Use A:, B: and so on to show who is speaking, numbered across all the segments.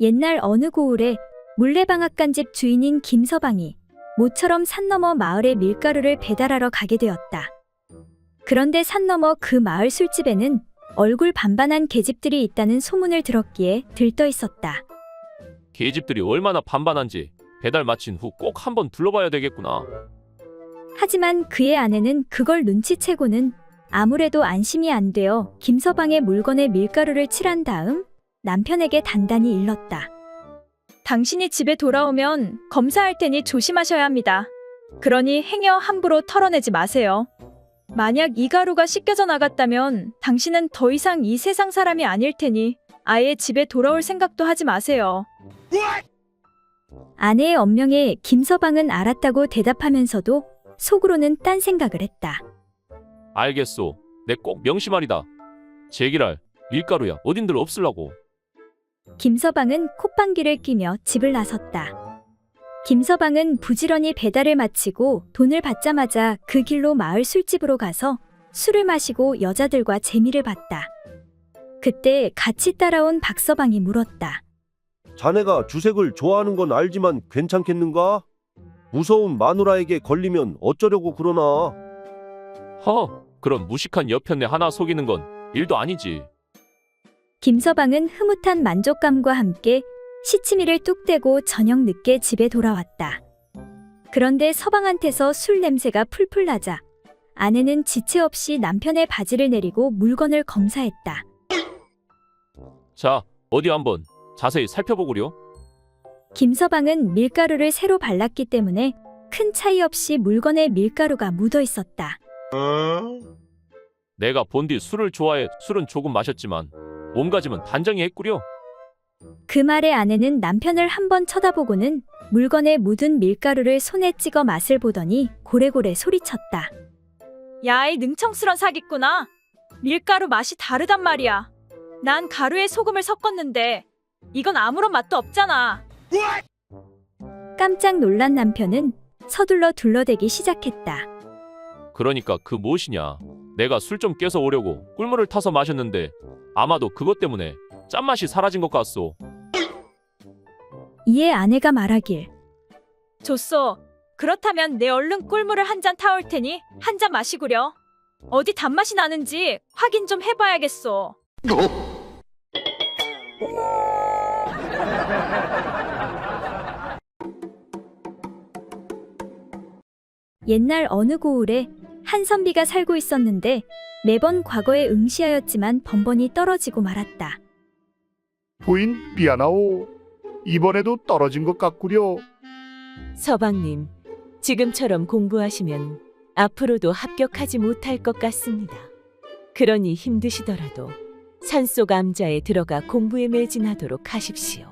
A: 옛날 어느 고을에 물레방앗간집 주인인 김서방이 모처럼 산 너머 마을에 밀가루를 배달하러 가게 되었다. 그런데 산 너머 그 마을 술집에는 얼굴 반반한 계집들이 있다는 소문을 들었기에 들떠 있었다.
B: 계집들이 얼마나 반반한지 배달 마친 후 꼭 한번 둘러봐야 되겠구나.
A: 하지만 그의 아내는 그걸 눈치채고는 아무래도 안심이 안 되어 김서방의 물건에 밀가루를 칠한 다음 남편에게 단단히 일렀다.
C: 당신이 집에 돌아오면 검사할 테니 조심하셔야 합니다. 그러니 행여 함부로 털어내지 마세요. 만약 이 가루가 씻겨져 나갔다면 당신은 더 이상 이 세상 사람이 아닐 테니 아예 집에 돌아올 생각도 하지 마세요.
A: 아내의 엄명에 김서방은 알았다고 대답하면서도 속으로는 딴 생각을 했다.
B: 알겠소. 내 꼭 명심하리다. 제기랄 밀가루야 어딘들 없을라고.
A: 김서방은 콧방귀를 뀌며 집을 나섰다. 김서방은 부지런히 배달을 마치고 돈을 받자마자 그 길로 마을 술집으로 가서 술을 마시고 여자들과 재미를 봤다. 그때 같이 따라온 박서방이 물었다.
D: 자네가 주색을 좋아하는 건 알지만 괜찮겠는가? 무서운 마누라에게 걸리면 어쩌려고 그러나?
B: 그런 무식한 여편네 하나 속이는 건 일도 아니지.
A: 김서방은 흐뭇한 만족감과 함께 시치미를 뚝 떼고 저녁 늦게 집에 돌아왔다. 그런데 서방한테서 술 냄새가 풀풀 나자 아내는 지체 없이 남편의 바지를 내리고 물건을 검사했다.
B: 자, 어디 한번 자세히 살펴보구려.
A: 김서방은 밀가루를 새로 발랐기 때문에 큰 차이 없이 물건에 밀가루가 묻어 있었다.
B: 내가 본디 술을 좋아해 술은 조금 마셨지만 몸가짐은 단정히 했구려.
A: 그 말에 아내는 남편을 한번 쳐다보고는 물건에 묻은 밀가루를 손에 찍어 맛을 보더니 고래고래 소리쳤다.
C: 야, 이 능청스런 사기꾼아. 밀가루 맛이 다르단 말이야. 난 가루에 소금을 섞었는데 이건 아무런 맛도 없잖아.
A: 깜짝 놀란 남편은 서둘러 둘러대기 시작했다.
B: 그러니까 그 무엇이냐. 내가 술 좀 깨서 오려고 꿀물을 타서 마셨는데 아마도 그것 때문에 짠맛이 사라진 것 같소.
A: 이에 아내가 말하길.
C: 좋소. 그렇다면 내 얼른 꿀물을 한 잔 타올 테니 한 잔 마시구려. 어디 단맛이 나는지 확인 좀 해봐야겠소.
A: 옛날 어느 고을에 한 선비가 살고 있었는데 매번 과거에 응시하였지만 번번이 떨어지고 말았다.
E: 부인 미안하오. 이번에도 떨어진 것 같구려.
F: 서방님, 지금처럼 공부하시면 앞으로도 합격하지 못할 것 같습니다. 그러니 힘드시더라도 산속 암자에 들어가 공부에 매진하도록 하십시오.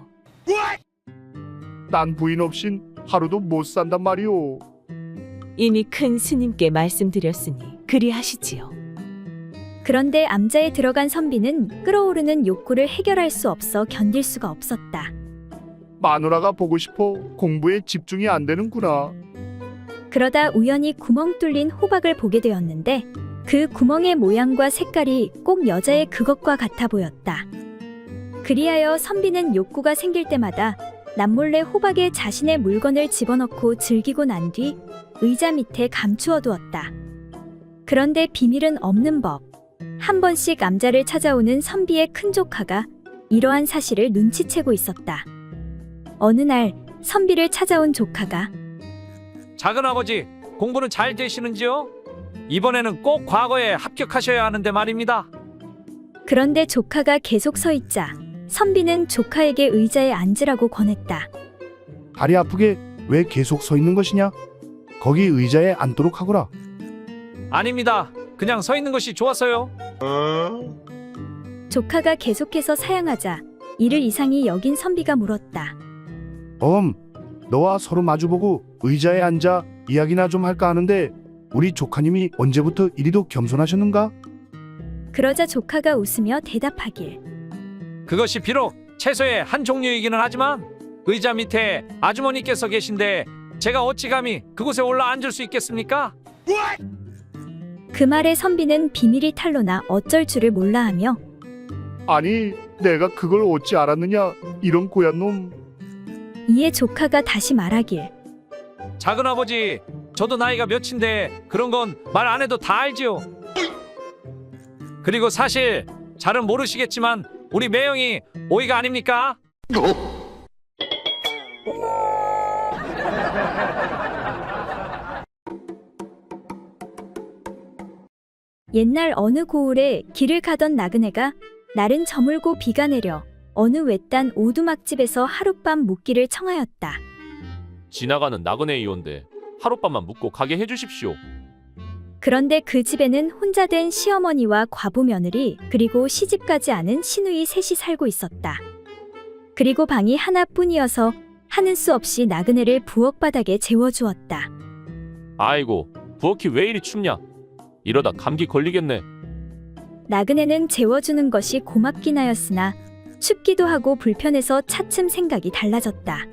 E: 난 부인 없인 하루도 못 산단 말이오.
F: 이미 큰 스님께 말씀드렸으니 그리하시지요.
A: 그런데 암자에 들어간 선비는 끓어오르는 욕구를 해결할 수 없어 견딜 수가 없었다.
E: 마누라가 보고 싶어 공부에 집중이 안 되는구나.
A: 그러다 우연히 구멍 뚫린 호박을 보게 되었는데 그 구멍의 모양과 색깔이 꼭 여자의 그것과 같아 보였다. 그리하여 선비는 욕구가 생길 때마다 남몰래 호박에 자신의 물건을 집어넣고 즐기고 난 뒤 의자 밑에 감추어 두었다. 그런데 비밀은 없는 법. 한 번씩 암자를 찾아오는 선비의 큰 조카가 이러한 사실을 눈치채고 있었다. 어느 날 선비를 찾아온 조카가
G: 작은아버지, 공부는 잘 되시는지요? 이번에는 꼭 과거에 합격하셔야 하는데 말입니다.
A: 그런데 조카가 계속 서 있자 선비는 조카에게 의자에 앉으라고 권했다.
E: 다리 아프게 왜 계속 서 있는 것이냐? 거기 의자에 앉도록 하거라.
G: 아닙니다. 그냥 서 있는 것이 좋았어요.
A: 조카가 계속해서 사양하자 이를 이상히 여긴 선비가 물었다.
E: 너와 서로 마주보고 의자에 앉아 이야기나 좀 할까 하는데 우리 조카님이 언제부터 이리도 겸손하셨는가?
A: 그러자 조카가 웃으며 대답하길.
G: 그것이 비록 채소의 한 종류이기는 하지만 의자 밑에 아주머니께서 계신데 제가 어찌 감히 그곳에 올라 앉을 수 있겠습니까?
A: 그 말에 선비는 비밀이 탄로나 어쩔 줄을 몰라하며
E: 아니, 내가 그걸 어찌 알았느냐? 이런 고얀 놈.
A: 이에 조카가 다시 말하길.
G: 작은아버지, 저도 나이가 몇인데 그런 건 말 안 해도 다 알지요. 그리고 사실 잘은 모르시겠지만 우리 매형이 오이가 아닙니까?
A: 옛날 어느 고을에 길을 가던 나그네가 날은 저물고 비가 내려 어느 외딴 오두막집에서 하룻밤 묵기를 청하였다.
B: 지나가는 나그네 이온데 하룻밤만 묵고 가게 해주십시오.
A: 그런데 그 집에는 혼자 된 시어머니와 과부 며느리 그리고 시집가지 않은 시누이 셋이 살고 있었다. 그리고 방이 하나뿐이어서 하는 수 없이 나그네를 부엌바닥에 재워주었다.
B: 아이고, 부엌이 왜 이리 춥냐? 이러다 감기 걸리겠네.
A: 나그네는 재워주는 것이 고맙긴 하였으나 춥기도 하고 불편해서 차츰 생각이 달라졌다.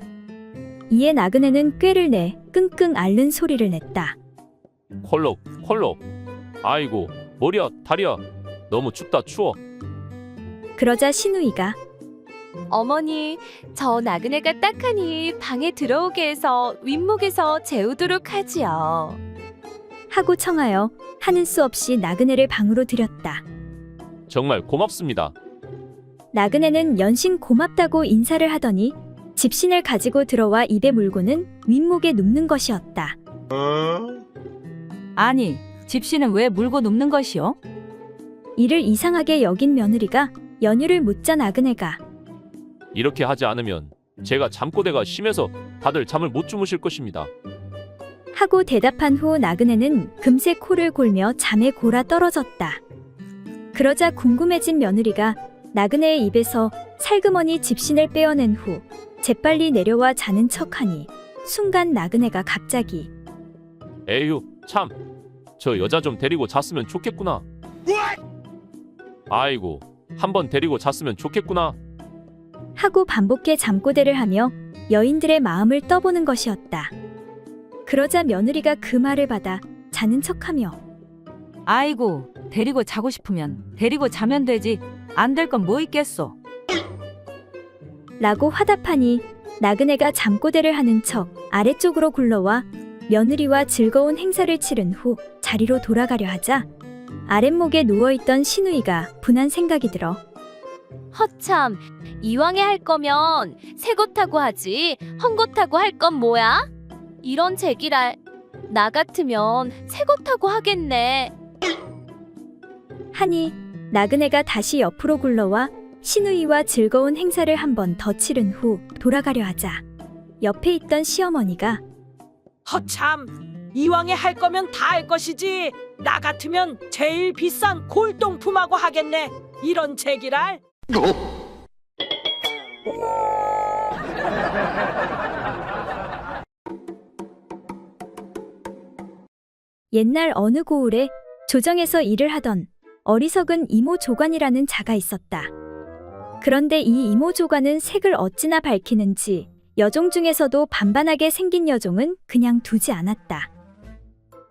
A: 이에 나그네는 꾀를 내 끙끙 앓는 소리를 냈다.
B: 콜록 콜록. 아이고, 머리야 다리야. 너무 춥다 추워.
A: 그러자 시누이가
H: 어머니, 저 나그네가 딱하니 방에 들어오게 해서 윗목에서 재우도록 하지요.
A: 하고 청하여 하는 수 없이 나그네를 방으로 들였다.
B: 정말 고맙습니다.
A: 나그네는 연신 고맙다고 인사를 하더니 집신을 가지고 들어와 입에 물고는 윗목에 눕는 것이었다.
I: 아니, 집시는 왜 물고 눕는 것이요?
A: 이를 이상하게 여긴 며느리가 연유를 묻자 나그네가
B: 이렇게 하지 않으면 제가 잠꼬대가 심해서 다들 잠을 못 주무실 것입니다.
A: 하고 대답한 후 나그네는 금세 코를 골며 잠에 골아 떨어졌다. 그러자 궁금해진 며느리가 나그네의 입에서 살그머니 집신을 빼어낸 후 재빨리 내려와 자는 척하니 순간 나그네가 갑자기
B: 에휴, 참. 저 여자 좀 데리고 잤으면 좋겠구나. 아이고, 한번 데리고 잤으면 좋겠구나.
A: 하고 반복해 잠꼬대를 하며 여인들의 마음을 떠보는 것이었다. 그러자 며느리가 그 말을 받아 자는 척하며
I: 아이고, 데리고 자고 싶으면 데리고 자면 되지. 안 될 건 뭐 있겠소?
A: 라고 화답하니 나그네가 잠꼬대를 하는 척 아래쪽으로 굴러와 며느리와 즐거운 행사를 치른 후 자리로 돌아가려 하자 아랫목에 누워있던 시누이가 분한 생각이 들어
H: 허참, 이왕에 할 거면 새 것하고 하지 헝 것하고 할 건 뭐야? 이런 제기랄, 나 같으면 새 것하고 하겠네.
A: 하니 나그네가 다시 옆으로 굴러와 시누이와 즐거운 행사를 한 번 더 치른 후 돌아가려 하자 옆에 있던 시어머니가
J: 허참, 이왕에 할 거면 다 할 것이지. 나 같으면 제일 비싼 골동품하고 하겠네. 이런 제기랄.
A: 옛날 어느 고을에 조정에서 일을 하던 어리석은 이모 조관이라는 자가 있었다. 그런데 이 이모 조관은 색을 어찌나 밝히는지 여종 중에서도 반반하게 생긴 여종은 그냥 두지 않았다.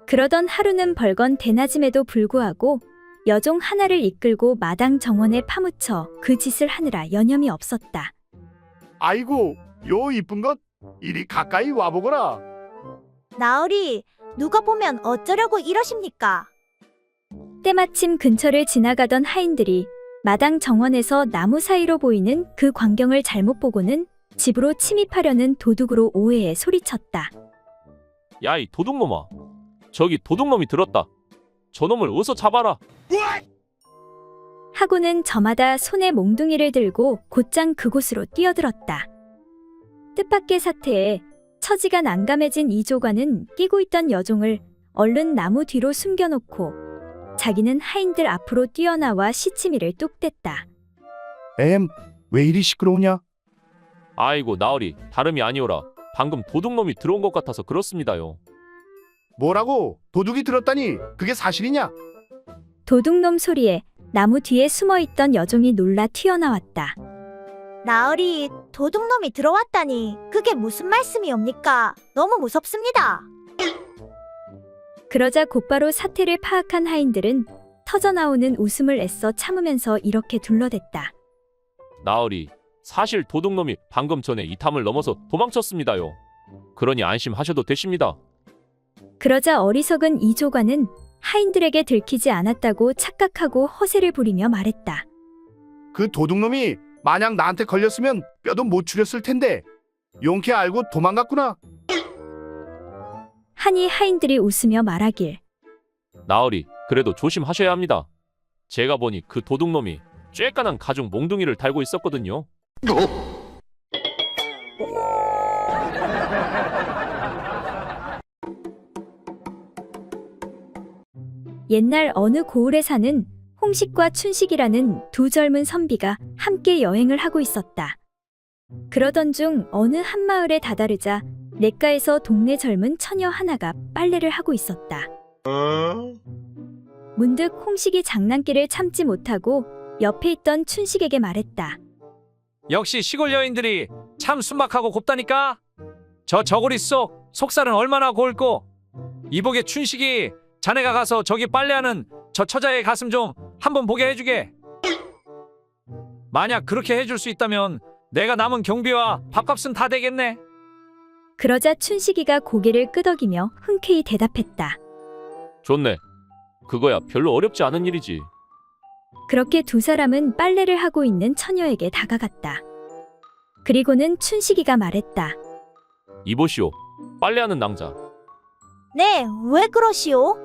A: 그러던 하루는 벌건 대낮임에도 불구하고 여종 하나를 이끌고 마당 정원에 파묻혀 그 짓을 하느라 여념이 없었다.
E: 아이고, 요 이쁜 것, 이리 가까이 와보거라.
K: 나으리, 누가 보면 어쩌려고 이러십니까?
A: 때마침 근처를 지나가던 하인들이 마당 정원에서 나무 사이로 보이는 그 광경을 잘못 보고는 집으로 침입하려는 도둑으로 오해에 소리쳤다.
B: 야, 이 도둑놈아. 저기 도둑놈이 들었다. 저놈을 어서 잡아라.
A: 하고는 저마다 손에 몽둥이를 들고 곧장 그곳으로 뛰어들었다. 뜻밖의 사태에 처지가 난감해진 이 조관은 끼고 있던 여종을 얼른 나무 뒤로 숨겨놓고 자기는 하인들 앞으로 뛰어나와 시치미를 뚝 뗐다.
E: 왜 이리 시끄러우냐?
B: 아이고, 나으리, 다름이 아니오라. 방금 도둑놈이 들어온 것 같아서 그렇습니다요.
E: 뭐라고? 도둑이 들었다니? 그게 사실이냐?
A: 도둑놈 소리에 나무 뒤에 숨어있던 여종이 놀라 튀어나왔다.
K: 나으리, 도둑놈이 들어왔다니 그게 무슨 말씀이옵니까? 너무 무섭습니다.
A: 그러자 곧바로 사태를 파악한 하인들은 터져나오는 웃음을 애써 참으면서 이렇게 둘러댔다.
B: 나으리, 사실 도둑놈이 방금 전에 이 탐을 넘어서 도망쳤습니다요. 그러니 안심하셔도 되십니다.
A: 그러자 어리석은 이조관은 하인들에게 들키지 않았다고 착각하고 허세를 부리며 말했다.
E: 그 도둑놈이 만약 나한테 걸렸으면 뼈도 못 추렸을 텐데 용케 알고 도망갔구나.
A: 하니 하인들이 웃으며 말하길.
B: 나으리, 그래도 조심하셔야 합니다. 제가 보니 그 도둑놈이 쬐깐한 가죽 몽둥이를 달고 있었거든요.
A: 옛날 어느 고을에 사는 홍식과 춘식이라는 두 젊은 선비가 함께 여행을 하고 있었다. 그러던 중 어느 한 마을에 다다르자 냇가에서 동네 젊은 처녀 하나가 빨래를 하고 있었다. 문득 홍식이 장난기를 참지 못하고 옆에 있던 춘식에게 말했다.
G: 역시 시골 여인들이 참 순박하고 곱다니까. 저 저고리 속 속살은 얼마나 고울꼬. 이복의 춘식이 자네가 가서 저기 빨래하는 저 처자의 가슴 좀 한번 보게 해주게. 만약 그렇게 해줄 수 있다면 내가 남은 경비와 밥값은 다 되겠네.
A: 그러자 춘식이가 고개를 끄덕이며 흔쾌히 대답했다.
B: 좋네. 그거야 별로 어렵지 않은 일이지.
A: 그렇게 두 사람은 빨래를 하고 있는 처녀에게 다가갔다. 그리고는 춘식이가 말했다.
B: 이보시오. 빨래하는 낭자.
K: 네, 왜 그러시오?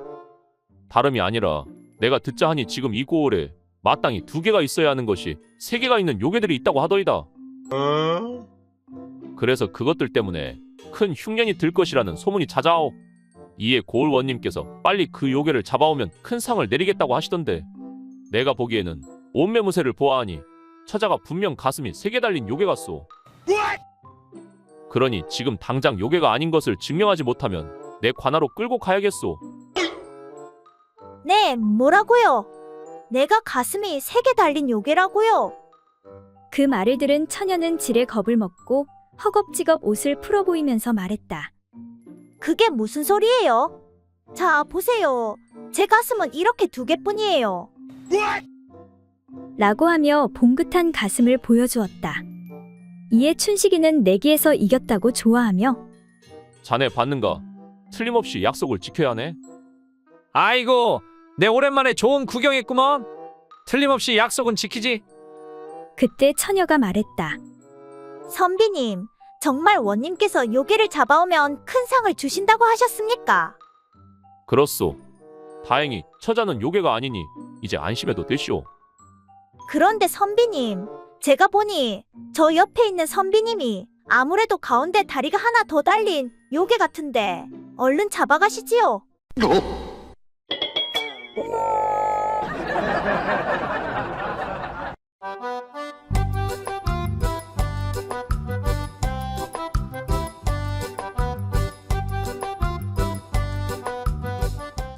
B: 다름이 아니라 내가 듣자 하니 지금 이 고을에 마땅히 2개가 있어야 하는 것이 3개가 있는 요괴들이 있다고 하더이다. 그래서 그것들 때문에 큰 흉년이 들 것이라는 소문이 찾아오. 이에 고을 원님께서 빨리 그 요괴를 잡아오면 큰 상을 내리겠다고 하시던데, 내가 보기에는 온매무새를 보아하니 처자가 분명 가슴이 3개 달린 요괴 같소. 그러니 지금 당장 요괴가 아닌 것을 증명하지 못하면 내 관하로 끌고 가야겠소.
K: 네, 뭐라고요? 내가 가슴이 3개 달린 요괴라고요?
A: 그 말을 들은 처녀는 지레 겁을 먹고 허겁지겁 옷을 풀어 보이면서 말했다.
K: 그게 무슨 소리예요? 자, 보세요. 제 가슴은 이렇게 2개뿐이에요.
A: 라고 하며 봉긋한 가슴을 보여주었다. 이에 춘식이는 내기에서 이겼다고 좋아하며
B: 자네 받는가? 틀림없이 약속을 지켜야 하네.
G: 아이고, 내 오랜만에 좋은 구경했구먼. 틀림없이 약속은 지키지.
A: 그때 처녀가 말했다.
K: 선비님, 정말 원님께서 요괴를 잡아오면 큰 상을 주신다고 하셨습니까?
B: 그렇소. 다행히 처자는 요괴가 아니니 이제 안심해도 되시오.
K: 그런데 선비님, 제가 보니 저 옆에 있는 선비님이 아무래도 가운데 다리가 하나 더 달린 요괴 같은데 얼른 잡아가시지요.